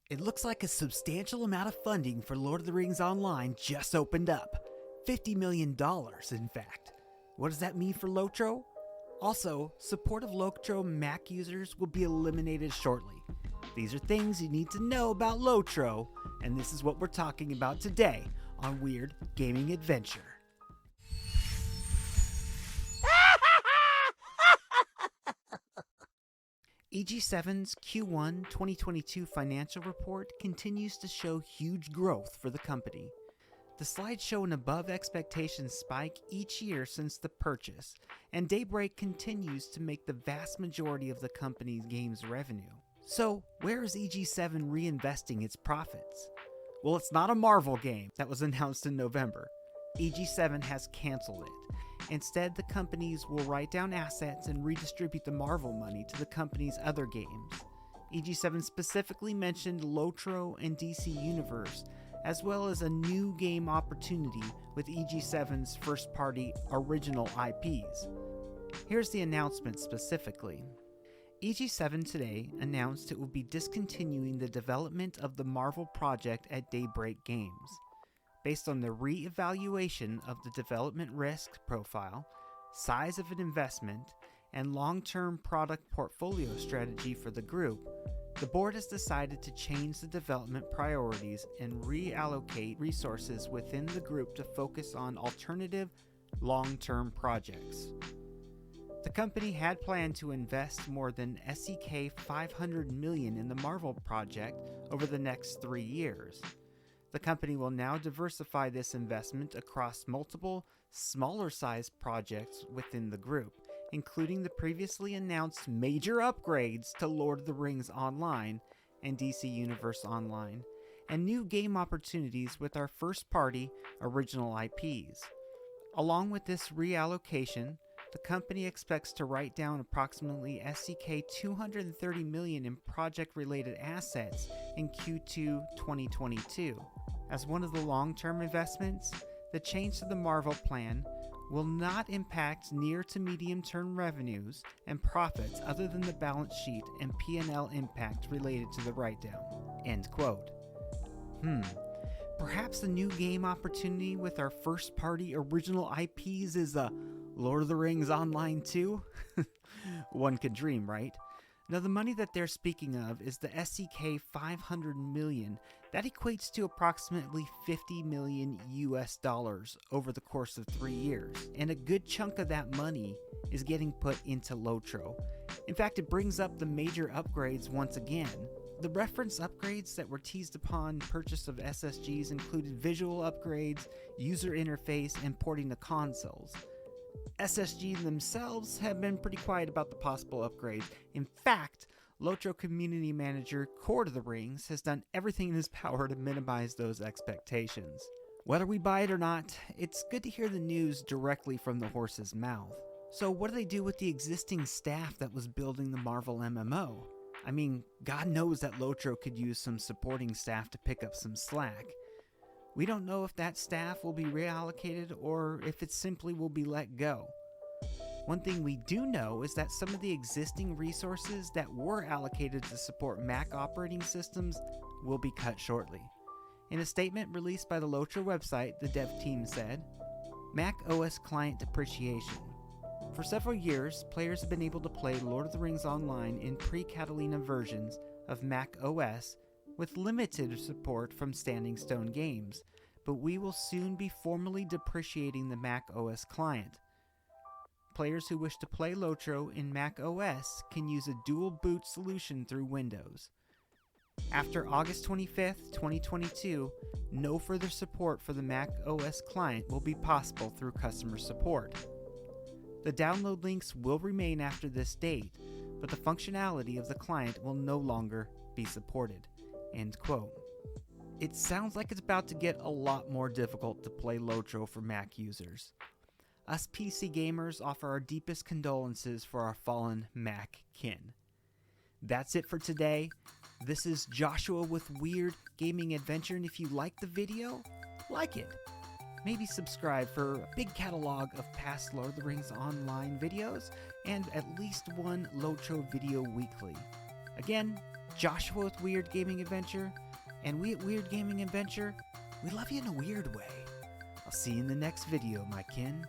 It looks like a substantial amount of funding for Lord of the Rings Online just opened up. $50 million, in fact. What does that mean for LOTRO? Also, support of LOTRO Mac users will be eliminated shortly. These are things you need to know about LOTRO, and this is what we're talking about today on Weird Gaming Adventure. EG7's Q1 2022 financial report continues to show huge growth for the company. The slides show an above expectations spike each year since the purchase, and Daybreak continues to make the vast majority of the company's games revenue. So, where is EG7 reinvesting its profits? Well, it's not a Marvel game that was announced in November. EG7 has canceled it. Instead, the companies will write down assets and redistribute the Marvel money to the company's other games. EG7 specifically mentioned LOTRO and DC Universe, as well as a new game opportunity with EG7's first-party original IPs. Here's the announcement specifically. EG7 today announced it will be discontinuing the development of the Marvel project at Daybreak Games. Based on the re-evaluation of the development risk profile, size of an investment, and long-term product portfolio strategy for the group, the board has decided to change the development priorities and reallocate resources within the group to focus on alternative, long-term projects. The company had planned to invest more than SEK 500 million in the Marvel project over the next 3 years. The company will now diversify this investment across multiple, smaller-sized projects within the group, including the previously announced major upgrades to Lord of the Rings Online and DC Universe Online, and new game opportunities with our first-party original IPs. Along with this reallocation, the company expects to write down approximately SEK 230 million in project-related assets in Q2 2022. As one of the long-term investments, the change to the Marvel plan will not impact near to medium-term revenues and profits other than the balance sheet and P&L impact related to the write-down. End quote. Perhaps the new game opportunity with our first-party original IPs is a Lord of the Rings Online 2? One could dream, right? Now, the money that they're speaking of is the SEK 500 million. That equates to approximately $50 million over the course of 3 years. And a good chunk of that money is getting put into LOTRO. In fact, it brings up the major upgrades once again. The reference upgrades that were teased upon purchase of SSGs included visual upgrades, user interface, and porting to consoles. SSG themselves have been pretty quiet about the possible upgrades. In fact, LOTRO Community Manager Core to the Rings has done everything in his power to minimize those expectations. Whether we buy it or not, it's good to hear the news directly from the horse's mouth. So what do they do with the existing staff that was building the Marvel MMO? I mean, God knows that LOTRO could use some supporting staff to pick up some slack. We don't know if that staff will be reallocated or if it simply will be let go. One thing we do know is that some of the existing resources that were allocated to support Mac operating systems will be cut shortly. In a statement released by the LOTRO website, the dev team said, MacOS client depreciation. For several years, players have been able to play Lord of the Rings Online in pre-Catalina versions of macOS with limited support from Standing Stone Games, but we will soon be formally depreciating the macOS client. Players who wish to play LOTRO in macOS can use a dual boot solution through Windows. After August 25th, 2022, no further support for the macOS client will be possible through customer support. The download links will remain after this date, but the functionality of the client will no longer be supported. End quote. It sounds like it's about to get a lot more difficult to play LOTRO for Mac users. Us PC gamers offer our deepest condolences for our fallen Mac kin. That's it for today. This is Joshua with Weird Gaming Adventure, and if you like the video, like it. Maybe subscribe for a big catalog of past Lord of the Rings Online videos and at least one LOTRO video weekly. Again, Joshua with Weird Gaming Adventure, and we at Weird Gaming Adventure, we love you in a weird way. I'll see you in the next video, my kin.